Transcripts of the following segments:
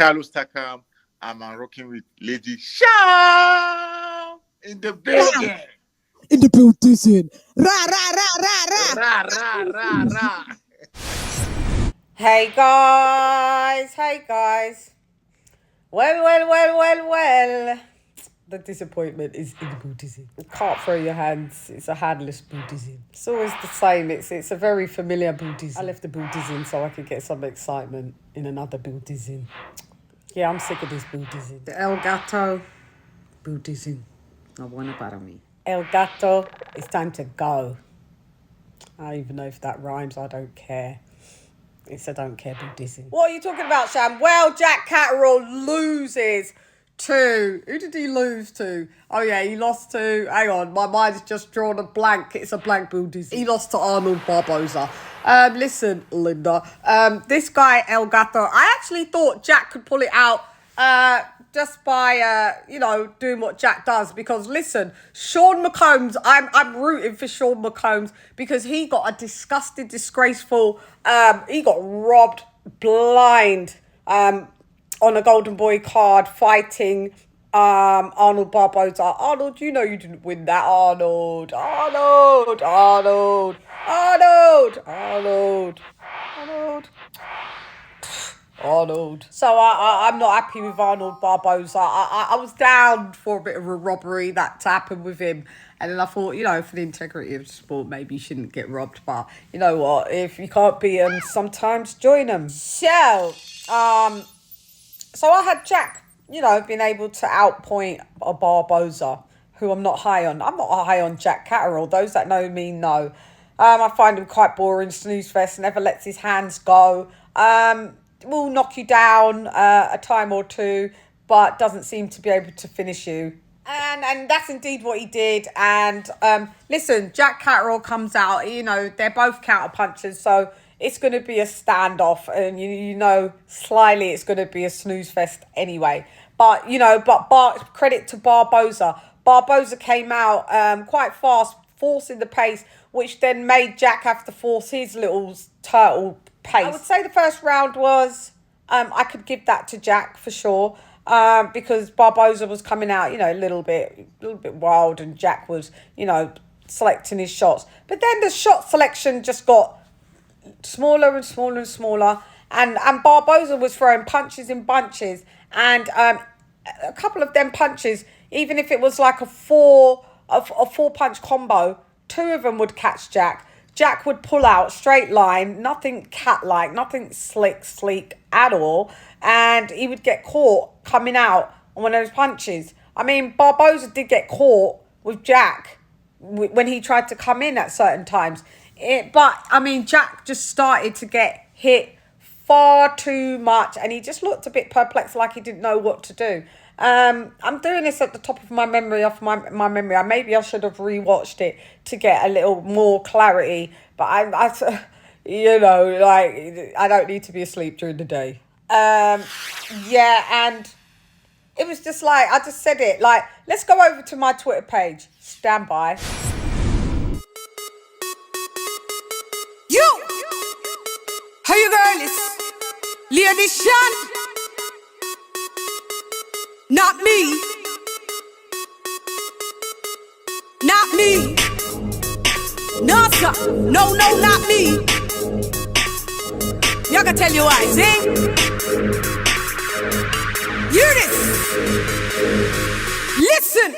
Carlos Takam. I'm rocking with Lady Sham in the building. In the building. Ra, ra, ra, ra, ra. Ra, ra, ra, ra. Hey guys. Well. The disappointment is in the Buddhism. You can't throw your hands. It's a handless Buddhism. It's always the same. It's a very familiar Buddhism. I left the Buddhism so I could get some excitement in another Buddhism. Yeah, I'm sick of this Buddhism. The El Gato Buddhism. No bueno para mí. El Gato, it's time to go. I don't even know if that rhymes. I don't care. It's a don't care Buddhism. What are you talking about, Sham? Well, Jack Catterall loses to... Who did he lose to? Oh, yeah, he lost to... Hang on, my mind's just drawn a blank. It's a blank Buddhism. He lost to Arnold Barboza. Listen, Linda. This guy, El Gato, I actually thought Jack could pull it out just by, doing what Jack does. Because, listen, Sean McCombs, I'm rooting for Sean McCombs because he got a disgusting, disgraceful... he got robbed blind on a Golden Boy card fighting Arnold Barboza. Arnold, you know you didn't win that, Arnold. So I'm not happy with Arnold Barboza. I was down for a bit of a robbery that happened with him. And then I thought, for the integrity of sport, maybe you shouldn't get robbed. But you know what? If you can't beat them, sometimes join them. So I had Jack, been able to outpoint a Barboza, who I'm not high on. I'm not high on Jack Catterall. Those that know me know. I find him quite boring, snooze fest, never lets his hands go. Will knock you down a time or two, but doesn't seem to be able to finish you. And that's indeed what he did. And listen, Jack Catterall comes out, they're both counter punchers, so it's going to be a standoff. And slyly it's going to be a snooze fest anyway. But credit to Barboza. Barboza came out quite fast, forcing the pace, which then made Jack have to force his little turtle pace. I would say the first round was, I could give that to Jack for sure. Because Barboza was coming out, a little bit wild, and Jack was, selecting his shots. But then the shot selection just got smaller and smaller and smaller, and Barboza was throwing punches in bunches, and a couple of them punches, even if it was like a four punch combo, two of them would catch Jack. Jack would pull out straight line, nothing cat-like, nothing sleek at all, and he would get caught coming out on one of those punches. I mean, Barboza did get caught with Jack when he tried to come in at certain times. Jack just started to get hit far too much, and he just looked a bit perplexed, like he didn't know what to do. I'm doing this at the top of my memory, my memory. Maybe I should have rewatched it to get a little more clarity. But I don't need to be asleep during the day. And it was just like, I just said it. Like, let's go over to my Twitter page. Stand by. You! How you girls? Lady Shan! Not me. Not me. No, sir. No, not me. Y'all can tell you why, see? Hear this. Listen.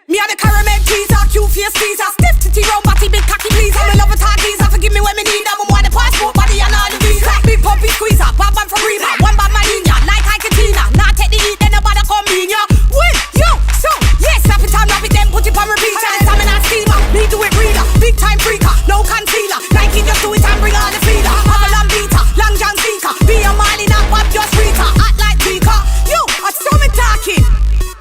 Me and the caramel teaser, Q-face teaser, stiff titty round body, big cocky pleaser. Me love a tart teaser, forgive me when me need them. I'm on the passport body and all the visa. Big puppy squeezer, bad man from Reba, one bad man in ya, like I Katina. Not take the heat, then nobody come in ya. Well, yo, so, yes, snap it on, wrap it, then put it on repeat. And stamina steamer, me do it breeder, big time freaker, no concealer. Like he just do it and bring all the feeder. Have a long beater, long John seeker, be a Marley, not Bob, just reader. Act like tweaker, yo, I saw me talking.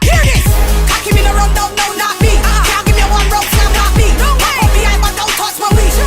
Hear this, cocky me no run down, no, not me. Can't give me one rope, slam, not me. No way, behind but don't touch my wish.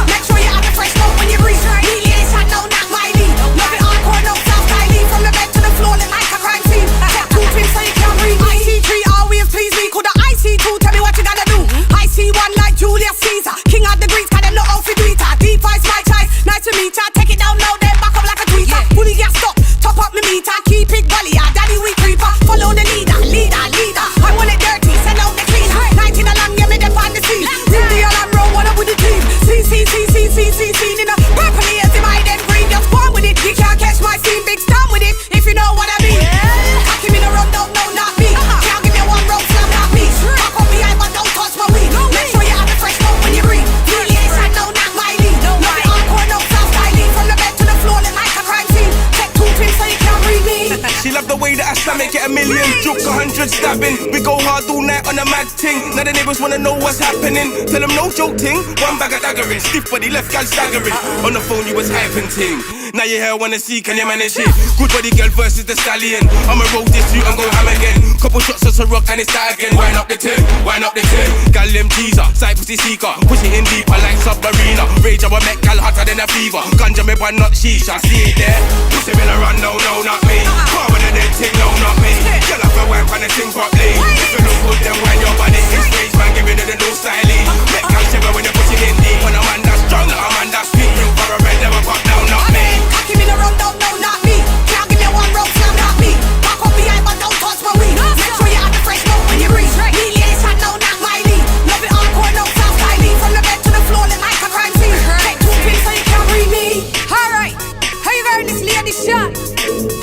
100 stabbing. We go hard all night on a mad ting. Now the neighbors wanna know what's happening. Tell them no joke ting. One bag of daggering. Stiff body left gal staggering. On the phone you was hyping ting. Now you here wanna see, can you manage it? Good body girl versus the stallion. I'ma roll this suit and go ham again. Couple shots of rock and it's that again. Wind up the tin, wind up the tin. Gal them teaser, side pussy seeker. Push it in deeper like submarina. Rage I make gal hotter than a fever. Ganja me but not shisha, see it there. Pussy in a run, no, no, not me. Forward of the ting, no, not me. Girl have to wipe on the ting properly. If you look good then wind your body. In stage man giving it the new styling. Make gal shiver when you push it in deep. When a man that's strong, a man that's sweet. You for a red never pop down, not me. Cocky me the run down, no, not me. Can't give me one round slam, not me. Back up behind, but don't touch my weed. Make sure you have the fresh smoke when you breathe. Me ladies had no, not my lead. Love it hardcore, no sound styling. From the bed to the floor, like a crime scene. Take 2 pills so you can't read me. Alright, how you heard this lady shot?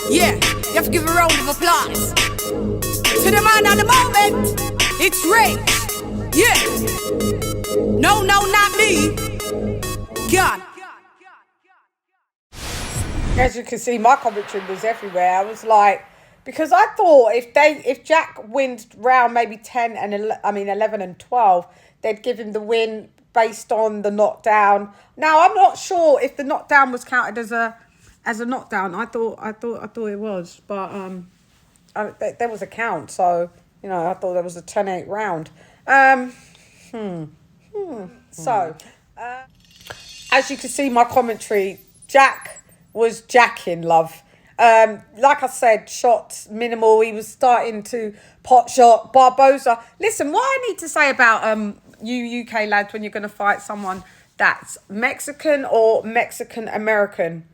Yeah, you have to give a round of applause. To the man at the moment, it's Rage. Yeah. No, no, not me. God. As you can see, my commentary was everywhere. I was like, because I thought if Jack wins round maybe 10 and 11 and 12, they'd give him the win based on the knockdown. Now I'm not sure if the knockdown was counted as a knockdown. I thought it was, but there was a count, so you know I thought there was a 10-8 round. So as you can see, my commentary, Jack was jacking, love. Like I said, shots minimal. He was starting to pot shot. Barboza. Listen, what I need to say about you UK lads when you're going to fight someone that's Mexican or Mexican American.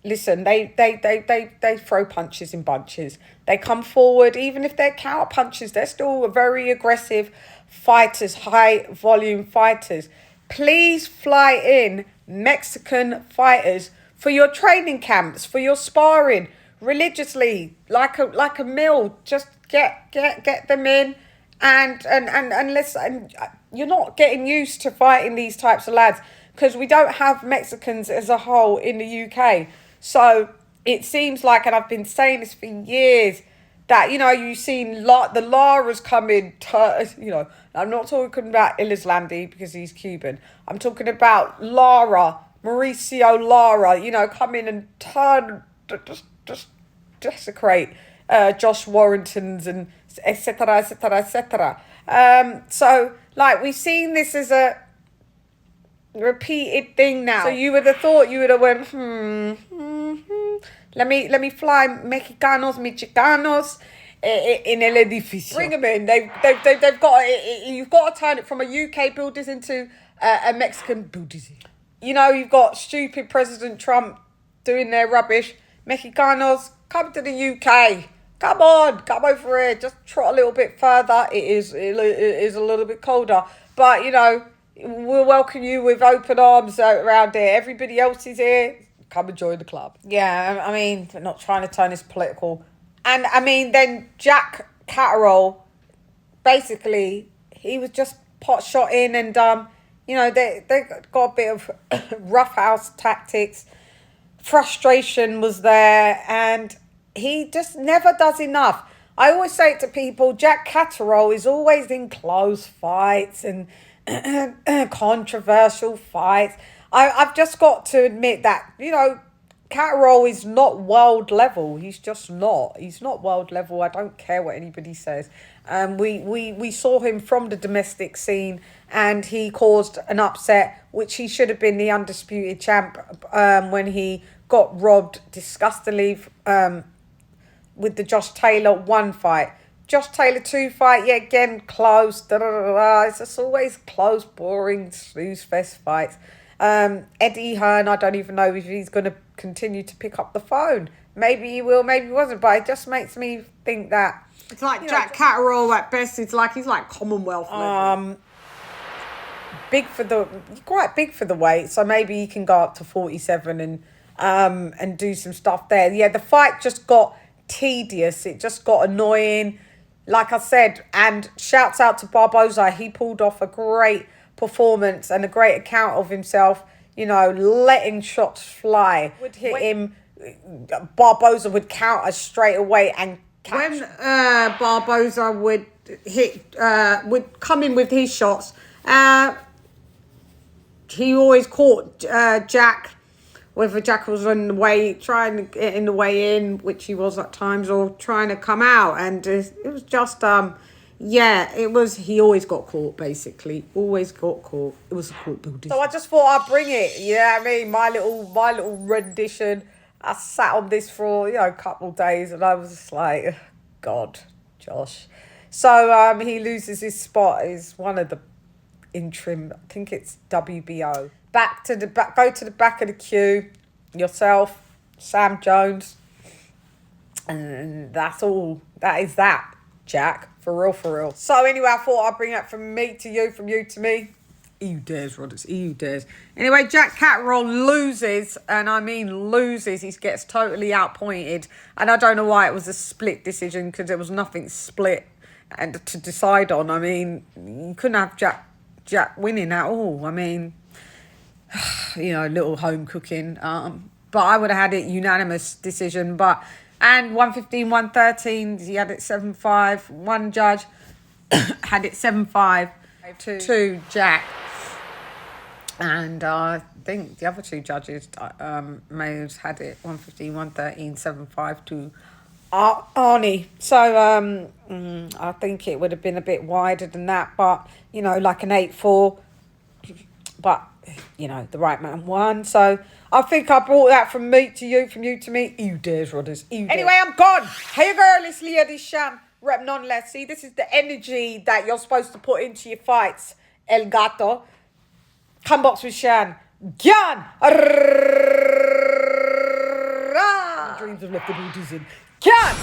Listen, they throw punches in bunches. They come forward, even if they're counter punches, they're still very aggressive fighters, high volume fighters. Please fly in Mexican fighters for your training camps, for your sparring, religiously, like a meal. Just get them in, and listen. You're not getting used to fighting these types of lads because we don't have Mexicans as a whole in the UK. So it seems like, and I've been saying this for years, that, you know, you've seen the Laras come in, you know, I'm not talking about Islandi because he's Cuban. I'm talking about Mauricio Lara, you know, come in and just desecrate Josh Warrington's and etc., etc., etc. So, like, we've seen this as a repeated thing now. So you would have thought, you would have went, let me fly Mexicanos in el edificio. Bring them in. They've got you've got to turn it from a UK builders into a Mexican builders. You know, you've got stupid President Trump doing their rubbish. Mexicanos, come to the UK. Come on, come over here. Just trot a little bit further. It is a little bit colder, but you know, we'll welcome you with open arms around here. Everybody else is here. Come and join the club. Yeah, I mean, we're not trying to turn this political. And I mean, then Jack Catterall, basically, he was just pot shot in, and you know, they got a bit of roughhouse tactics. Frustration was there, and he just never does enough. I always say it to people, Jack Catterall is always in close fights and controversial fights. I've just got to admit that, you know, Catterall is not world level. He's just not. He's not world level. I don't care what anybody says. We saw him from the domestic scene, and he caused an upset, which he should have been the undisputed champ when he got robbed disgustingly with the Josh Taylor 1 fight. Josh Taylor 2 fight, yeah, again, close. It's just always close, boring, snooze fest fights. Eddie Hearn, I don't even know if he's going to continue to pick up the phone. Maybe he will, maybe he wasn't, but it just makes me think that it's like Jack Catterall at best. He's like Commonwealth level. Quite big for the weight, so maybe he can go up to 47 and do some stuff there. Yeah, the fight just got tedious. It just got annoying, like I said. And shouts out to Barboza. He pulled off a great performance and a great account of himself, you know, letting shots fly. Would hit him, Barboza would counter straight away and When Barboza would come in with his shots, he always caught Jack, whether Jack was on the way, trying to get in the way in, which he was at times, or trying to come out. And it was just, he always got caught, basically. Always got caught. It was a court building. So I just thought I'd bring it, you know what I mean? My little rendition. I sat on this for, a couple of days, and I was just like, God, Josh. So he loses his spot as one of the interim, I think it's WBO. Go to the back of the queue, yourself, Sam Jones, and that's all. That is that, Jack, for real. So anyway, I thought I'd bring that from me to you, from you to me. You dares, Rodders, you dares. Anyway, Jack Catterall loses, and I mean loses. He gets totally outpointed, and I don't know why it was a split decision, because there was nothing split and to decide on. I mean, you couldn't have Jack winning at all. I mean, little home cooking. But I would have had it unanimous decision. And 115, 113, he had it 7-5. One judge had it 7-5 to Jack. And I think the other two judges may have had it 115, 113, 7-5 to Arnie. So I think it would have been a bit wider than that, but like an 8-4. But the right man won. So I think I brought that from me to you, from you to me. You dares, Rodders. Anyway, I'm gone. Hey girl, it's Leah this Sham. Rep nonetheless. See, this is the energy that you're supposed to put into your fights. El Gato. Come box with Shan. Gyan. Dreams have left the borders in. Gyan.